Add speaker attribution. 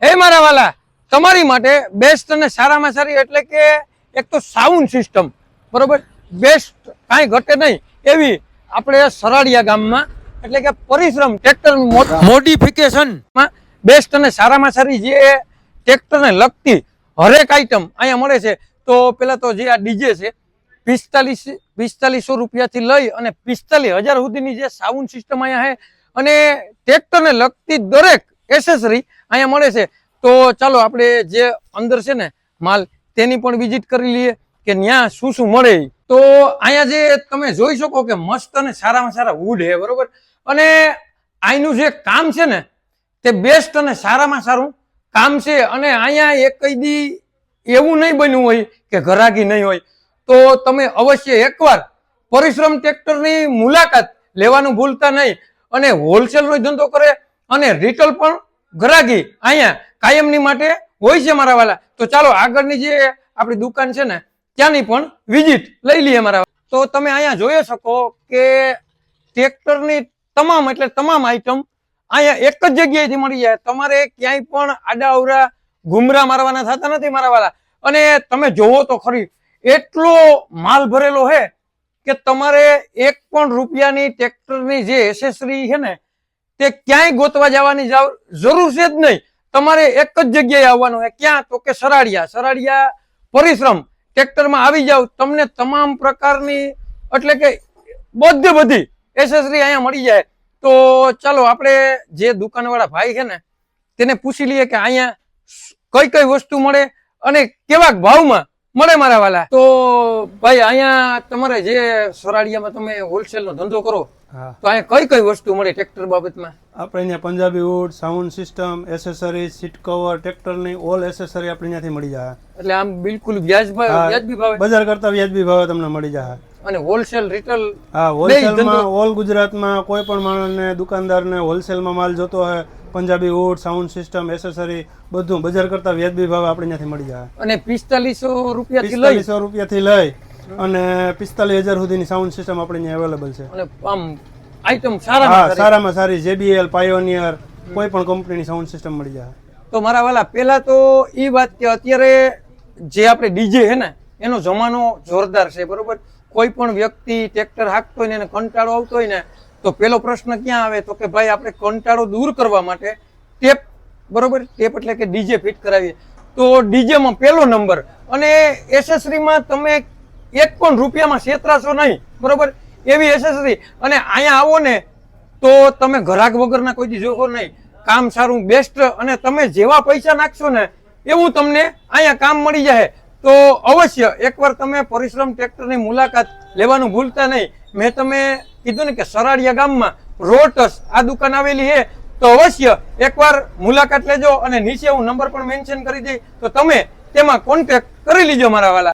Speaker 1: હે મારા વાલા, તમારી માટે બેસ્ટ અને સારામાં સારી એટલે કે એક તો સાઉન્ડ સિસ્ટમ, બરોબર, બેસ્ટ, કાંઈ ઘટે નહીં એવી આપણે સરાડિયા ગામમાં એટલે કે પરિશ્રમ ટ્રેક્ટર મોડિફિકેશનમાં બેસ્ટ અને સારામાં સારી જે ટ્રેક્ટરને લગતી હરેક આઈટમ અહીંયા મળે છે. તો પેલા તો જે આ ડીજે છે 4500 રૂપિયાથી લઈ અને 45,000 સુધીની જે સાઉન્ડ સિસ્ટમ અહીંયા છે અને ટ્રેક્ટરને લગતી દરેક એસેસરી અહીંયા મળે છે. તો ચાલો આપણે જે અંદર છે ને માલ તેની પણ વિઝિટ કરી લઈએ કે ત્યાં શું શું મળે. તો અહીંયા જે તમે જોઈ શકો કે મસ્ત અને સારામાં સારા વુડ છે, બરોબર, અને અહીંનું જે કામ છે ને તે બેસ્ટ અને સારામાં સારું કામ છે. અને અહીંયા એક દી એવું નહીં બન્યું હોય કે ઘરાકી નહીં હોય, તો તમે અવશ્ય એકવાર પરિશ્રમ ટ્રેક્ટરની મુલાકાત લેવાનું ભૂલતા નહીં. અને હોલસેલનો ધંધો કરે અને રિટેલ પણ ઘરાકી અહીંયા કાયમની માટે હોય છે મારા વાલા. તો ચાલો આગળની જે આપણી દુકાન છે ને ત્યાંની પણ વિઝિટ લઈ લઈએ મારા. તો તમે અહીંયા જોઈ શકો કે ટ્રેક્ટરની તમામ એટલે તમામ આઈટમ અહીંયા એક જ જગ્યાએથી મળી જાય. તમારે ક્યાંય પણ આડાઅવડા ઘુમરા મારવાના થતા નથી મારા વાલા. અને તમે જોવો તો ખરી એટલો માલ ભરેલો છે કે તમારે એક પણ રૂપિયાની ટ્રેક્ટરની જે એસેસરી છે ને તે ક્યાંય ગોતવા જવાની જરૂર છે જ નહીં. તમારે એક જ જગ્યાએ આવવાનું છે. ક્યાં? તો કે સરાડિયા પરિશ્રમ ટ્રેક્ટરમાં આવી જાવ, તમને તમામ પ્રકારની એટલે કે બધી એસેસરી અહીંયા મળી જાય. તો ચાલો આપણે જે દુકાનવાળા ભાઈ છે ને તેને પૂછી લઈએ કે અહીંયા કઈ વસ્તુ મળે અને કેવા ભાવમાં મળે મારા વાલા. તો ભાઈ અહીંયા તમારે જે સરાડિયામાં તમે હોલસેલ નો ધંધો કરો, તો અહીંયા કઈ વસ્તુ મળે ટ્રેક્ટર બાબતમાં?
Speaker 2: આપણે અહીંયા Punjabi wood, sound system, accessory, seat cover, ટ્રેક્ટરની ઓલ એસેસરી આપણે અહીંયાથી મળી જાય.
Speaker 1: એટલે આમ બિલકુલ વ્યાજબી ભાવે,
Speaker 2: બજાર કરતા વ્યાજબી ભાવે તમને મળી જાય.
Speaker 1: અને હોલસેલ રિટેલ?
Speaker 2: હા, હોલસેલમાં ઓલ ગુજરાતમાં કોઈ પણ માણસને દુકાનદારને હોલસેલમાં માલ જોતો હોય, Punjabi wood, sound system, accessory બધું બજાર કરતા વ્યાજબી ભાવે આપણે અહીંયાથી મળી જાય.
Speaker 1: અને 4500 રૂપિયાથી
Speaker 2: લઈ અને 45,000 સુધીની સાઉન્ડ સિસ્ટમ આપણે અહીંયા અવેલેબલ છે.
Speaker 1: અને આમ આઈટમ સારામાં
Speaker 2: સારી JBL, પાયોનિયર કોઈ પણ કંપનીની સાઉન્ડ સિસ્ટમ મળી જાય.
Speaker 1: તો મારા વાલા પેલા તો એ વાત કે અત્યારે જે આપણે ડીજે છે ને એનો જમાનો જોરદાર છે, બરોબર. કોઈ પણ વ્યક્તિ ટ્રેક્ટર હાંકતો હોય ને એને કંટાળો આવતો હોય ને તો પેલો પ્રશ્ન ક્યાં આવે તો કે ભાઈ આપણે કંટાળો દૂર કરવા માટે ટેપ, બરોબર, ટેપ એટલે કે ડીજે ફિટ કરાવીએ. તો ડીજેમાં પહેલો નંબર. અને એસેસરીમાં તમે એક પણ રૂપિયામાં છેતરાશો નહીં, બરોબર, એવી એસેસરી. અને અહીંયા આવો ને તો તમે ઘરાક વગરના કોઈ દી જોશો નહીં. કામ સારું, બેસ્ટ, અને તમે જેવા પૈસા નાખશો ને એવું તમને અહીંયા કામ મળી જાય. તો અવશ્ય એકવાર તમે પરિશ્રમ ટ્રેક્ટરની મુલાકાત લેવાનું ભૂલતા નહીં. મેં તમે કીધું ને કે સરાડિયા ગામમાં રોટસ આ દુકાન આવેલી છે, તો અવશ્ય એકવાર મુલાકાત લેજો. અને નીચે હું નંબર પણ મેન્શન કરી દઈ તો તમે તેમાં કોન્ટેક્ટ કરી લીજો મારા વાલા.